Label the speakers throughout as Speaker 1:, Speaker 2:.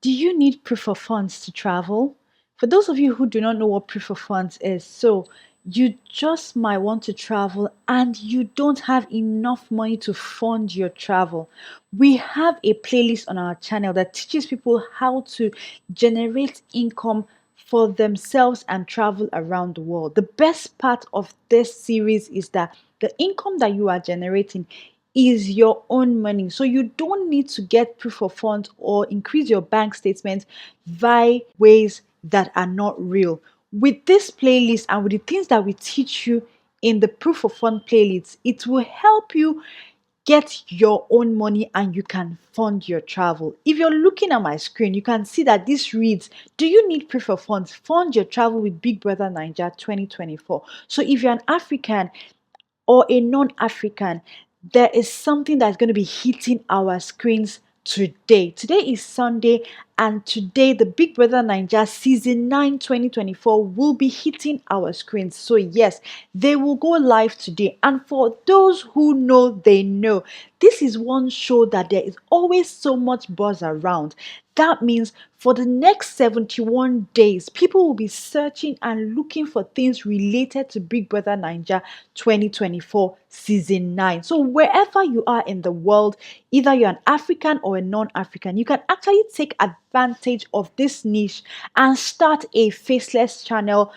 Speaker 1: Do you need proof of funds to travel? For those of you who do not know what proof of funds is, so you just might want to travel and you don't have enough money to fund your travel. We have a playlist on our channel that teaches people how to generate income for themselves and travel around the world. The best part of this series is that the income that you are generating is your own money. So you don't need to get proof of funds or increase your bank statement via ways that are not real. With this playlist and with the things that we teach you in the proof of fund playlist, it will help you get your own money and you can fund your travel. If you're looking at my screen, you can see that this reads, do you need proof of funds? Fund your travel with Big Brother Naija 2024. So if you're an African or a non-African, there is something that's going to be hitting our screens today. Today is Sunday, and today the Big Brother Naija season 9 2024 will be hitting our screens. So yes, they will go live today. And for those who know, they know. This is one show that there is always so much buzz around. That means for the next 71 days, people will be searching and looking for things related to Big Brother Naija 2024 season 9. So wherever you are in the world, either you're an African or a non-African, you can actually take advantage of this niche and start a faceless channel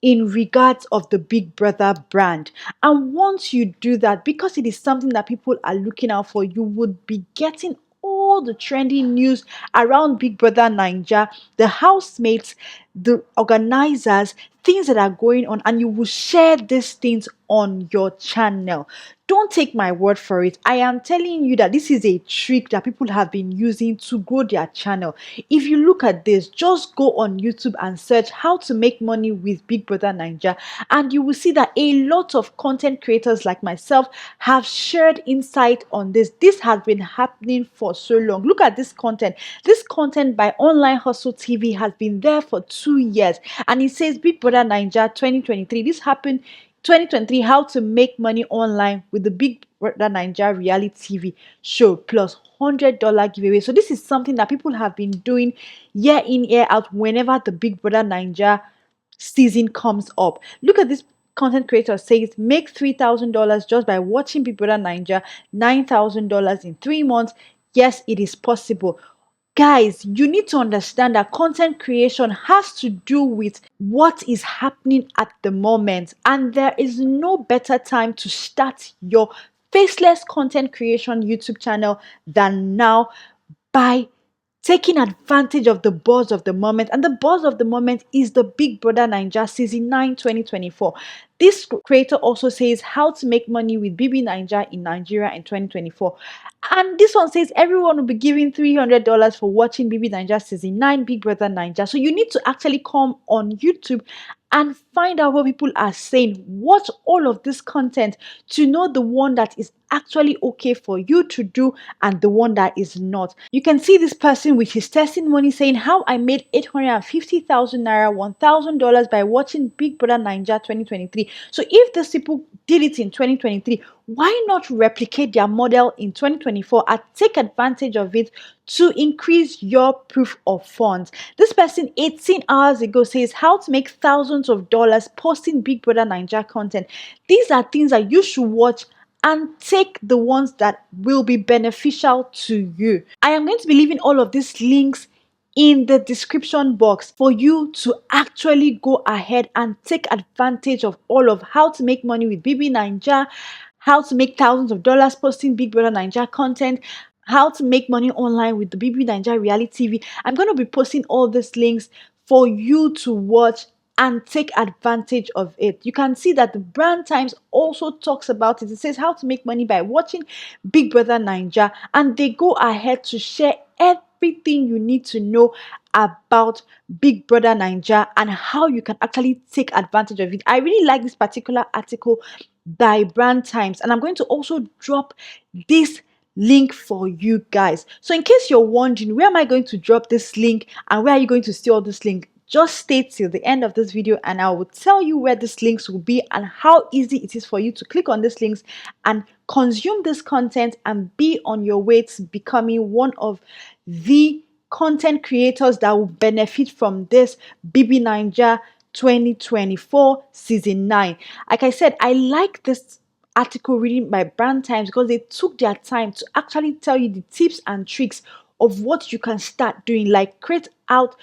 Speaker 1: in regards of the Big Brother brand. And once you do that, because it is something that people are looking out for, you would be getting all the trending news around Big Brother Naija, the housemates, the organizers, things that are going on, and you will share these things on your channel. Don't take my word for it. I am telling you that this is a trick that people have been using to grow their channel. If you look at this, just go on YouTube and search how to make money with Big Brother Naija, and you will see that a lot of content creators like myself have shared insight on this. This has been happening for so long. Look at this content. This content by Online Hustle TV has been there for 2 years, and it says Big Brother Naija 2023. This happened 2023, how to make money online with the Big Brother Naija reality TV show plus $100 giveaway. So this is something that people have been doing year in, year out whenever the Big Brother Naija season comes up. Look at this content creator says make $3,000 just by watching Big Brother Naija, $9,000 in 3 months. Yes, it is possible. Guys, you need to understand that content creation has to do with what is happening at the moment, and there is no better time to start your faceless content creation YouTube channel than now by taking advantage of the buzz of the moment. And the buzz of the moment is the Big Brother Naija season 9 2024. This creator also says how to make money with BB Naija in Nigeria in 2024. And this one says everyone will be giving $300 for watching BB Naija season 9 Big Brother Naija. So you need to actually come on YouTube and find out what people are saying. Watch all of this content to know the one that is actually okay for you to do and the one that is not. You can see this person with his testimony saying how I made 850,000 naira, $1,000 by watching Big Brother Naija 2023. So if these people did it in 2023, why not replicate their model in 2024 and take advantage of it to increase your proof of funds? This person 18 hours ago says how to make thousands of dollars posting Big Brother Naija content. These are things that you should watch and take the ones that will be beneficial to you. I am going to be leaving all of these links in the description box for you to actually go ahead and take advantage of all of how to make money with BB Naija, how to make thousands of dollars posting Big Brother Naija content, how to make money online with the BB Naija reality TV. I'm going to be posting all these links for you to watch and take advantage of it. You can see that the Brand Times also talks about it. It says how to make money by watching Big Brother Naija, and they go ahead to share everything you need to know about Big Brother Naija and how you can actually take advantage of it. I really like this particular article by Brand Times, and I'm going to also drop this link for you guys. So in case you're wondering where am I going to drop this link and where are you going to see all this link, just stay till the end of this video and I will tell you where these links will be and how easy it is for you to click on these links and consume this content and be on your way to becoming one of the content creators that will benefit from this BB Naija 2024 season 9. Like I said, I like this article reading by Brand Times because they took their time to actually tell you the tips and tricks of what you can start doing, like create out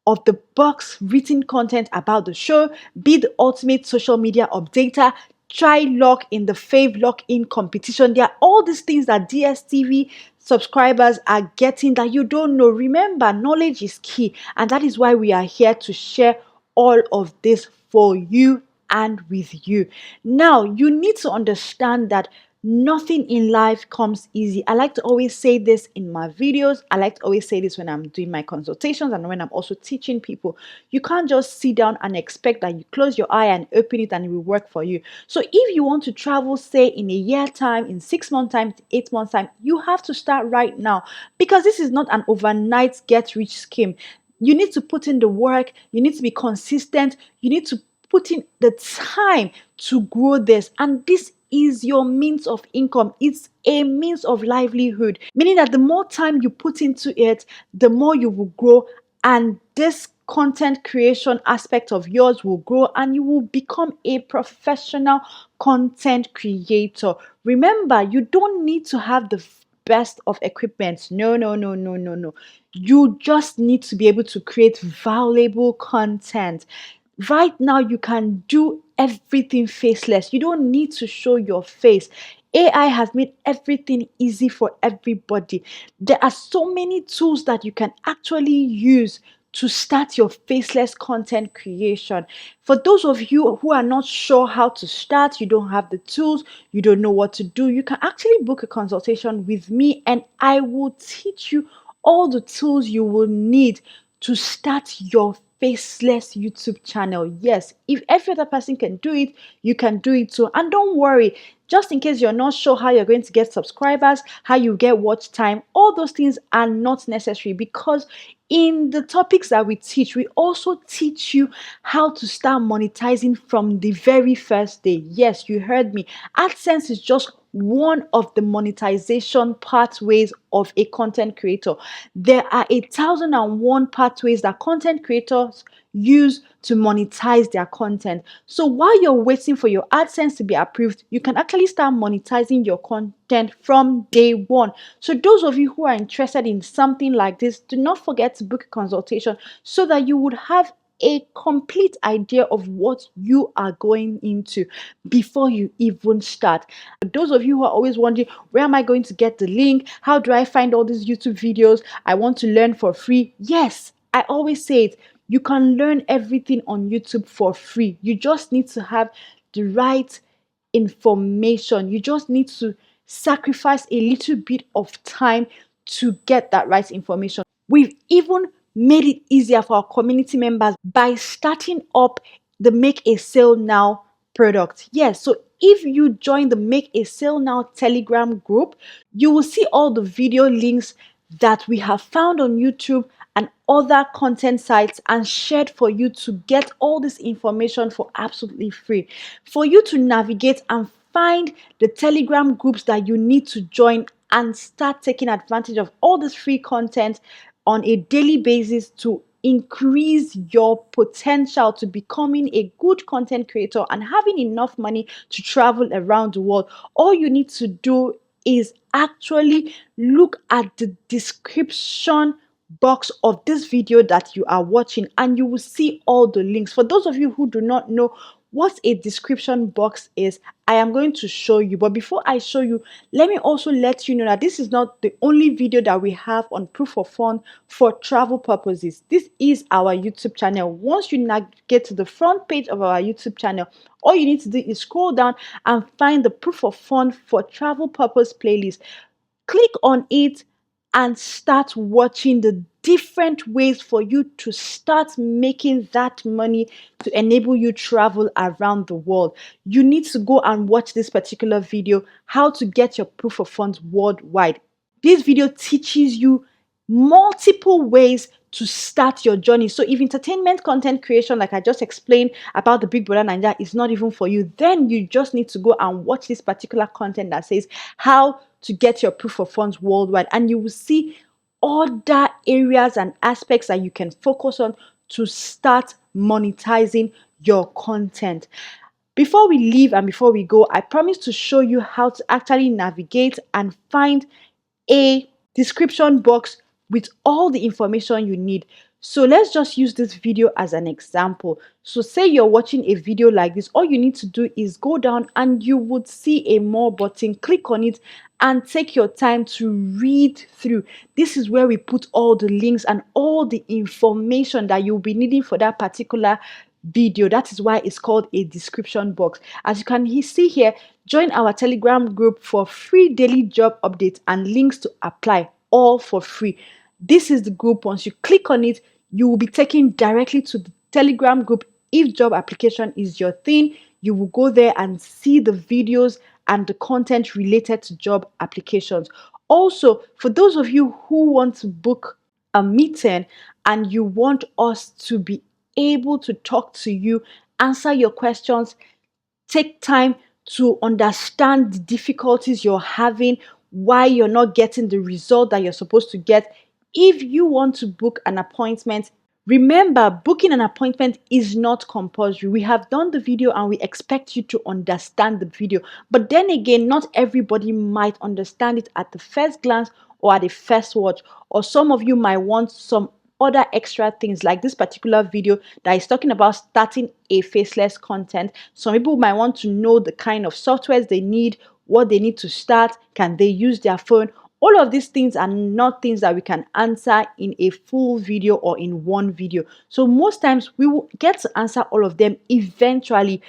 Speaker 1: of the box written content about the show, be the ultimate social media updater, try luck in the fave lock in competition. There are all these things that DSTV subscribers are getting that you don't know. Remember, knowledge is key, and that is why we are here to share all of this for you and with you. Now, you need to understand that nothing in life comes easy. I like to always say this in my videos. I like to always say this when I'm doing my consultations and when I'm also teaching people. You can't just sit down and expect that you close your eye and open it and it will work for you. So if you want to travel, say in a year time, in 6 months time, 8 months time, you have to start right now, because this is not an overnight get rich scheme. You need to put in the work. You need to be consistent. You need to put in the time to grow this. And this is your means of income. It's a means of livelihood, meaning that the more time you put into it, the more you will grow. And this content creation aspect of yours will grow and you will become a professional content creator. Remember, you don't need to have the best of equipment. No, no, no, no, no, no. You just need to be able to create valuable content. Right now, you can do everything faceless. You don't need to show your face. AI has made everything easy for everybody. There are so many tools that you can actually use to start your faceless content creation. For those of you who are not sure how to start, you don't have the tools, you don't know what to do, you can actually book a consultation with me and I will teach you all the tools you will need to start your faceless YouTube channel. Yes, if every other person can do it, you can do it too. And don't worry, just in case you're not sure how you're going to get subscribers, how you get watch time, all those things are not necessary, because in the topics that we teach, we also teach you how to start monetizing from the very first day. Yes, you heard me. AdSense is just one of the monetization pathways of a content creator. There are 1,001 pathways that content creators use to monetize their content. So while you're waiting for your AdSense to be approved, you can actually start monetizing your content from day one. So those of you who are interested in something like this, do not forget to book a consultation so that you would have a complete idea of what you are going into before you even start. Those of you who are always wondering, where am I going to get the link? How do I find all these YouTube videos? I want to learn for free. Yes, I always say it. You can learn everything on YouTube for free. You just need to have the right information. You just need to sacrifice a little bit of time to get that right information. We've even made it easier for our community members by starting up the Make a Sale Now product. Yes, so if you join the Make a Sale Now Telegram group, you will see all the video links that we have found on YouTube and other content sites and shared for you to get all this information for absolutely free. For you to navigate and find the Telegram groups that you need to join and start taking advantage of all this free content on a daily basis to increase your potential to becoming a good content creator and having enough money to travel around the world. All you need to do is actually look at the description box of this video that you are watching and you will see all the links. For those of you who do not know what a description box is, I am going to show you. But before I show you, let me also let you know that this is not the only video that we have on proof of fund for travel purposes. This is our YouTube channel. Once you navigate to the front page of our YouTube channel, all you need to do is scroll down and find the proof of fund for travel purpose playlist. Click on it and start watching the different ways for you to start making that money to enable you travel around the world. You need to go and watch this particular video, how to get your proof of funds worldwide. This video teaches you multiple ways to start your journey. So if entertainment content creation, like I just explained about the Big Brother Naija, is not even for you, then you just need to go and watch this particular content that says how to get your proof of funds worldwide, and you will see other areas and aspects that you can focus on to start monetizing your content. Before we leave and before we go, I promise to show you how to actually navigate and find a description box with all the information you need. So let's just use this video as an example. So say you're watching a video like this, all you need to do is go down and you would see a more button, click on it and take your time to read through. This is where we put all the links and all the information that you'll be needing for that particular video. That is why it's called a description box. As you can see here, join our Telegram group for free daily job updates and links to apply, all for free. This is the group. Once you click on it, you will be taken directly to the Telegram group. If job application is your thing, you will go there and see the videos and the content related to job applications. Also, for those of you who want to book a meeting and you want us to be able to talk to you, answer your questions, take time to understand the difficulties you're having, why you're not getting the result that you're supposed to get. If you want to book an appointment, remember, booking an appointment is not compulsory. We have done the video and we expect you to understand the video. But then again, not everybody might understand it at the first glance or at the first watch. Or some of you might want some other extra things, like this particular video that is talking about starting a faceless content. Some people might want to know the kind of softwares they need, what they need to start, can they use their phone. All of these things are not things that we can answer in a full video or in one video. So most times we will get to answer all of them eventually,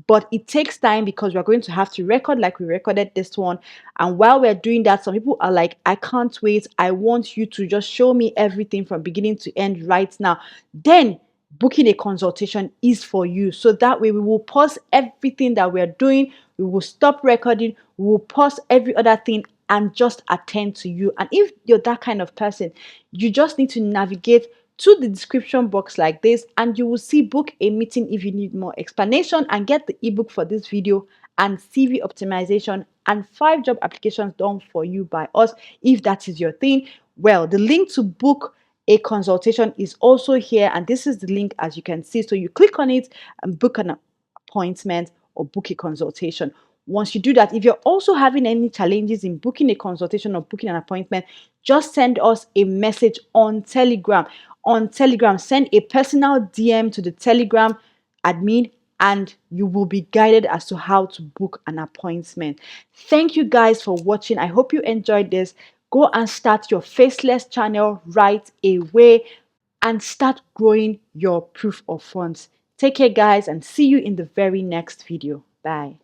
Speaker 1: but it takes time because we're going to have to record like we recorded this one. And while we're doing that, some people are like, I can't wait. I want you to just show me everything from beginning to end right now. Then booking a consultation is for you. So that way we will pause everything that we're doing. We will stop recording. We will pause every other thing and just attend to you. And if you're that kind of person, you just need to navigate to the description box like this and you will see book a meeting if you need more explanation, and get the ebook for this video and CV optimization and 5 job applications done for you by us. If that is your thing, well, the link to book a consultation is also here, and this is the link as you can see. So you click on it and book an appointment or book a consultation. Once you do that, if you're also having any challenges in booking a consultation or booking an appointment, just send us a message on Telegram. On Telegram, send a personal DM to the Telegram admin and you will be guided as to how to book an appointment. Thank you guys for watching. I hope you enjoyed this. Go and start your faceless channel right away and start growing your proof of funds. Take care, guys, and see you in the very next video. Bye.